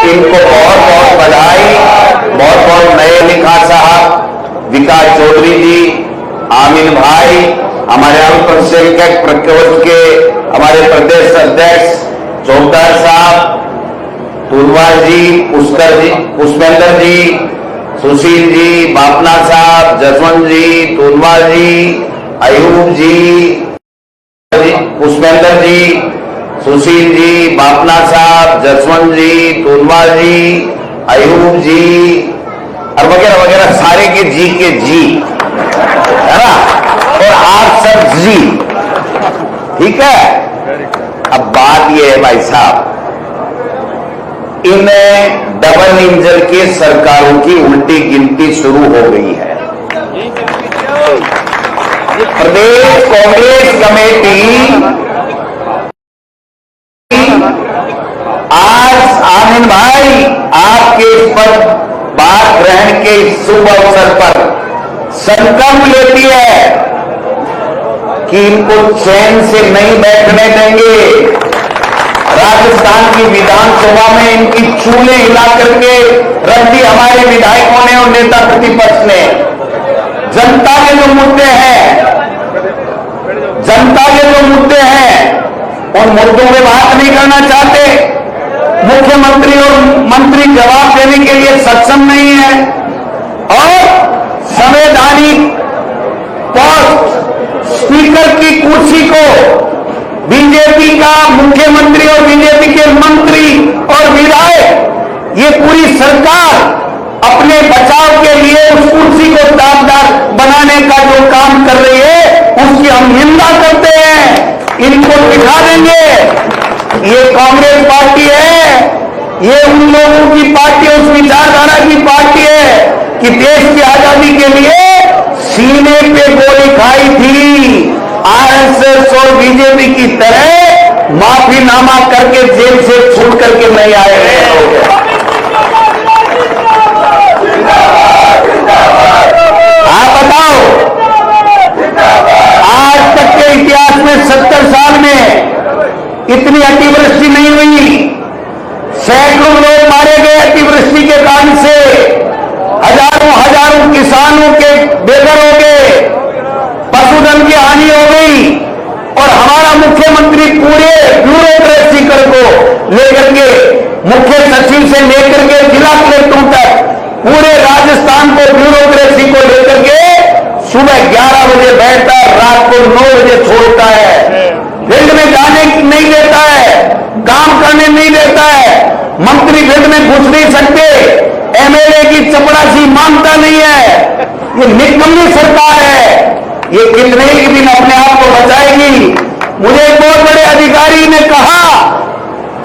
Team को बहुत बहुत बधाई, बहुत बहुत नए लिखा साहब, विकास चौधरी जी, आमिर भाई, हमारे अल्पसंख्यक प्रकोष्ठ के हमारे प्रदेश अध्यक्ष चौधरी साहब, तुलवार जी, पुष्पेंद्र जी, सुशील जी, बापना साहब, जसवंत जी, तुलवार जी, अयूब जी, पुष्पेंद्र जी, सुशील जी, बापना साहब, जसवंत जी, तुलवार जी, अयूब जी और वगैरह वगैरह सारे के जी है ना, और आप सब जी, ठीक है। अब बात यह है भाई साहब, इन डबल इंजन के सरकारों की उल्टी गिनती शुरू हो गई है। प्रदेश कांग्रेस कमेटी आज आमिर भाई आपके इस पर बात ग्रहण के शुभ अवसर पर संकल्प लेती है कि इनको चैन से नहीं बैठने देंगे। राजस्थान की विधानसभा में इनकी चूल्हे हिला करके रख दी हमारे विधायकों ने और नेता प्रतिपक्ष ने। जनता के जो मुद्दे हैं, जनता के जो मुद्दे हैं, उन मुद्दों पे बात नहीं करना चाहते। मुख्यमंत्री और मंत्री जवाब देने के लिए सक्षम नहीं है और संवैधानिक पोस्ट स्पीकर की कुर्सी को बीजेपी का मुख्यमंत्री और बीजेपी के मंत्री और विधायक, ये पूरी सरकार अपने बचाव के लिए उस कुर्सी को दागदार बनाने का जो काम कर रही है उसकी हम निंदा करते हैं। इनको दिखा देंगे ये कांग्रेस पार्टी है, ये उन लोगों की पार्टी, उस विचारधारा की पार्टी है कि देश की आजादी के लिए सीने पे गोली खाई थी। आरएसएस और बीजेपी की तरह माफीनामा करके जेल से छूट करके नहीं आए हैं लोग। आप बताओ, आज तक के इतिहास में 70 साल में इतनी अतिवृष्टि नहीं हुई। सैकड़ों लोग मारे गए अतिवृष्टि के कारण से, हजारों किसानों के बेघर हो गए, पशुधन की हानि हो गई और हमारा मुख्यमंत्री पूरे ब्यूरोक्रेसी को लेकर के, मुख्य सचिव से लेकर के जिला कलेक्टरों तक पूरे राजस्थान को ब्यूरोक्रेसी को लेकर के सुबह 11 बजे बैठता है, रात को 9 बजे छोड़ता है, फील्ड में जाने नहीं देता है, काम करने नहीं देता है, मंत्री फील्ड में घुस नहीं सकते, एमएलए की चपरासी मानता नहीं है। ये निकम्मी सरकार है, ये कितने ही दिन अपने आप को बचाएगी। मुझे एक बहुत बड़े अधिकारी ने कहा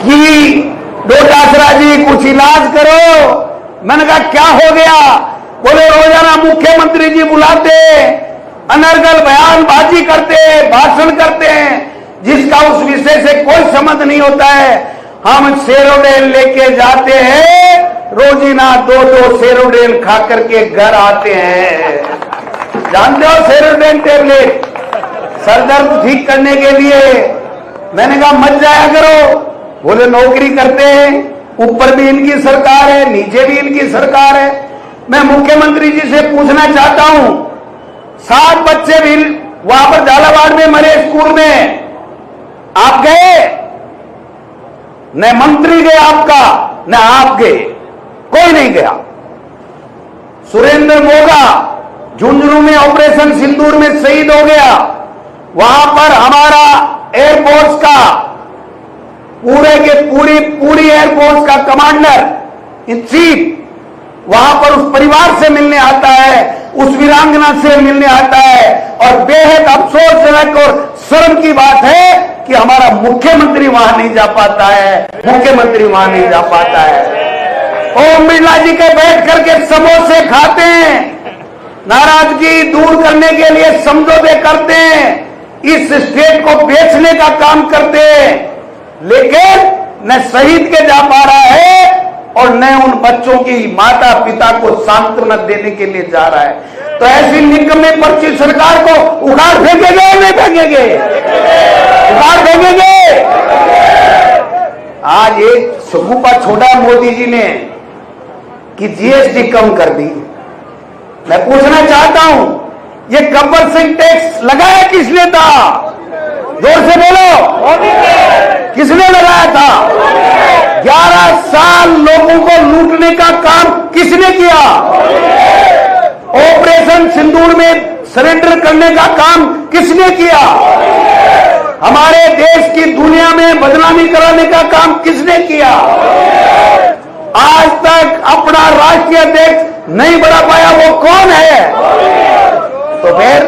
कि डोटासरा जी कुछ इलाज करो। मैंने कहा क्या हो गया? बोले रोजाना मुख्यमंत्री जी बुलाते, अनर्गल बयानबाजी करते, भाषण करते हैं जिसका उस विषय से कोई संबंध नहीं होता है। हम सेरोडेल लेके जाते हैं, रोजीना 2-2 सेरोडेल खा करके घर आते हैं। जानते हो सेरोडेल टेबलेट सर दर्द ठीक करने के लिए। मैंने कहा मत जाया करो। बोले नौकरी करते हैं, ऊपर भी इनकी सरकार है, नीचे भी इनकी सरकार है। मैं मुख्यमंत्री जी से पूछना चाहता हूं, 7 बच्चे भी वहां पर झालावाड़ में मरे स्कूल में, आप गए? न मंत्री गए आपका, न आप गए, कोई नहीं गया। सुरेंद्र मोगा झुंझुनू में ऑपरेशन सिंदूर में शहीद हो गया। वहां पर हमारा एयरफोर्स का पूरे के पूरी एयरफोर्स का कमांडर इन चीफ वहां पर उस परिवार से मिलने आता है, उस वीरांगना से मिलने आता है। और बेहद अफसोसजनक और शर्म की बात है कि हमारा मुख्यमंत्री वहां नहीं जा पाता है, मुख्यमंत्री वहां नहीं जा पाता है। ओम बिरला जी के बैठ करके समोसे खाते हैं, नाराजगी दूर करने के लिए समझौते करते हैं, इस स्टेट को बेचने का काम करते हैं, लेकिन न शहीद के जा पा रहा है और न उन बच्चों की माता पिता को सांत्वना देने के लिए जा रहा है। तो ऐसी निकम्मे पर्ची सरकार को उखाड़ फेंकेंगे नहीं फेंकेंगे? उखाड़ फेंकेंगे। आज एक शगुफा छोड़ा मोदी जी ने कि जीएसटी कम कर दी। मैं पूछना चाहता हूं, ये गब्बर सिंह टैक्स लगाया किसने था? जोर से बोलो, किसने लगाया था? 11 साल लोगों को लूटने का काम किसने किया? ऑपरेशन सिंदूर में सरेंडर करने का काम किसने किया? हमारे देश की दुनिया में बदनामी कराने का काम किसने किया? आज तक अपना राष्ट्रीय अध्यक्ष नहीं बढ़ा पाया, वो कौन है? तो फिर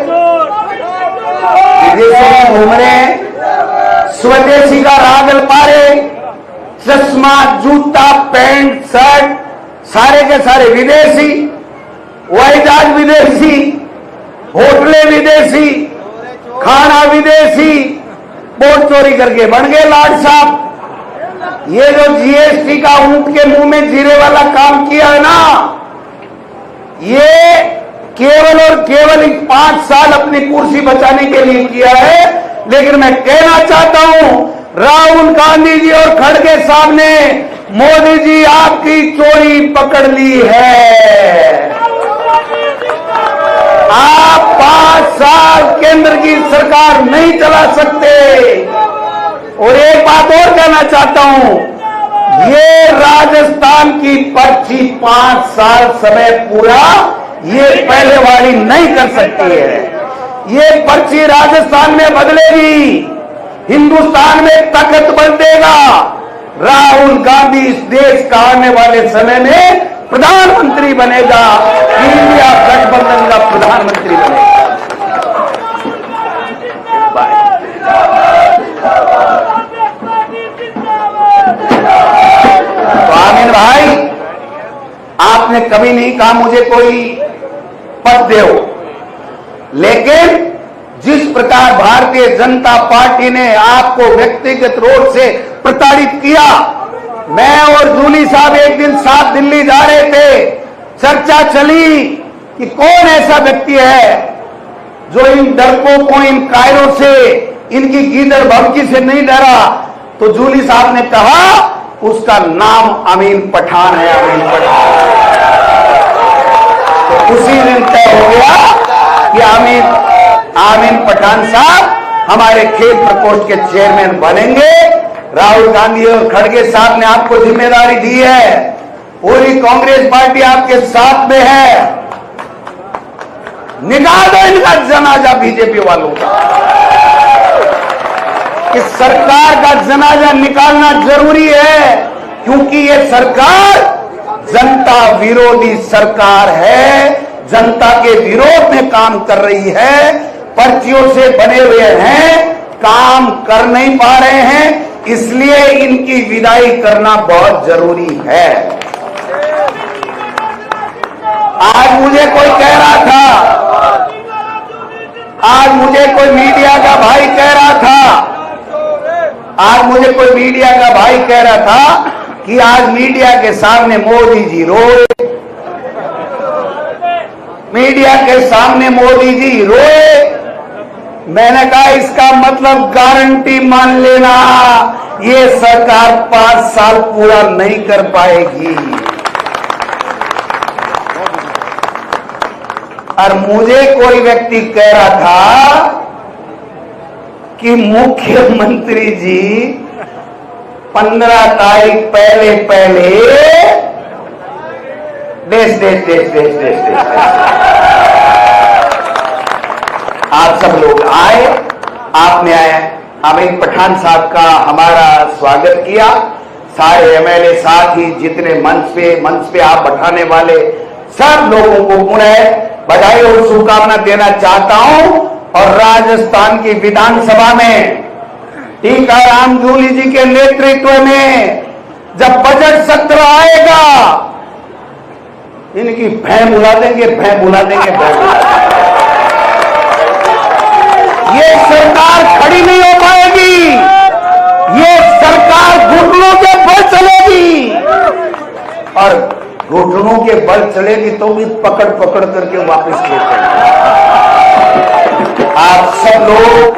विदेशों में घूम रहे हैं, स्वदेशी का रागल पारे, चश्मा, जूता, पैंट, शर्ट सारे के सारे विदेशी, हवाई जहाज विदेशी, होटलें विदेशी, खाना विदेशी, वोट चोरी करके बन गए लाट साहब। ये जो जीएसटी का ऊंट के मुंह में जीरे वाला काम किया है ना, ये केवल और केवल 5 साल अपनी कुर्सी बचाने के लिए किया है। लेकिन मैं कहना चाहता हूं, राहुल गांधी जी और खड़गे साहब ने मोदी जी आपकी चोरी पकड़ ली है। आप 5 साल केंद्र की सरकार नहीं चला सकते। और एक बात और कहना चाहता हूं, ये राजस्थान की पर्ची 5 साल समय पूरा ये पहले वाली नहीं कर सकती है। ये पर्ची राजस्थान में बदलेगी, हिंदुस्तान में ताकत बल देगा। राहुल गांधी इस देश का आने वाले समय में प्रधानमंत्री बनेगा, इंडिया गठबंधन का प्रधानमंत्री बनेगा। तो आमिर भाई, आपने कभी नहीं कहा मुझे कोई पद दो, लेकिन जिस प्रकार भारतीय जनता पार्टी ने आपको व्यक्तिगत रूप से प्रताड़ित किया, मैं और जूली साहब एक दिन साथ दिल्ली जा रहे थे, चर्चा चली कि कौन ऐसा व्यक्ति है जो इन डरपोकों, इन कायरों से, इनकी गीदड़ भभकी से नहीं डरा। तो जूली साहब ने कहा उसका नाम अमीन पठान है, अमीन पठान। तो उसी दिन तय हो गया कि अमीन पठान साहब हमारे खेल प्रकोष्ठ के चेयरमैन बनेंगे। राहुल गांधी और खड़गे साहब ने आपको जिम्मेदारी दी है, पूरी कांग्रेस पार्टी आपके साथ में है। निकाल दो इनका जनाजा बीजेपी वालों का। इस सरकार का जनाजा निकालना जरूरी है, क्योंकि ये सरकार जनता विरोधी सरकार है, जनता के विरोध में काम कर रही है, पर्चियों से बने हुए हैं, काम कर नहीं पा रहे हैं, इसलिए इनकी विदाई करना बहुत जरूरी है। आज मुझे कोई कह रहा था, आज मुझे कोई मीडिया का भाई कह रहा था, आज मुझे कोई मीडिया का भाई कह रहा था कि आज मीडिया के सामने मोदी जी रोए, मीडिया के सामने मोदी जी रोए। मैंने कहा इसका मतलब गारंटी मान लेना, ये सरकार 5 साल पूरा नहीं कर पाएगी। और मुझे कोई व्यक्ति कह रहा था कि मुख्यमंत्री जी 15 तारीख पहले देश आप सब लोग आए, आपने अमीन पठान साहब का हमारा स्वागत किया। सारे एमएलए साथ ही जितने मंच पे आप बैठाने वाले सब लोगों को पुनः बधाई और शुभकामना देना चाहता हूं। और राजस्थान की विधानसभा में टीकाराम जूली जी के नेतृत्व में जब बजट सत्र आएगा, इनकी भैं बुला देंगे, भैं बुला देंगे, भैं बुला देंगे। ये सरकार खड़ी नहीं हो पाएगी, ये सरकार घुटनों के बल चलेगी। और घुटनों के बल चलेगी तो भी पकड़ पकड़ करके वापस लेते हैं। आप सब लोग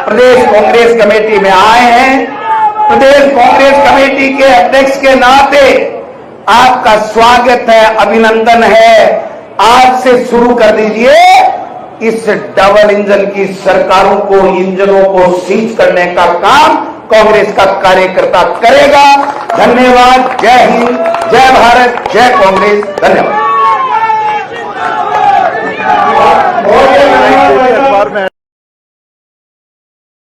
प्रदेश कांग्रेस कमेटी में आए हैं। प्रदेश कांग्रेस के अध्यक्ष के नाते आपका स्वागत है, अभिनंदन है। आज से शुरू कर दीजिए इस डबल इंजन की सरकारों को, इंजनों को सीज करने का काम कांग्रेस का कार्यकर्ता करेगा। धन्यवाद। जय हिंद, जय भारत, जय कांग्रेस। धन्यवाद।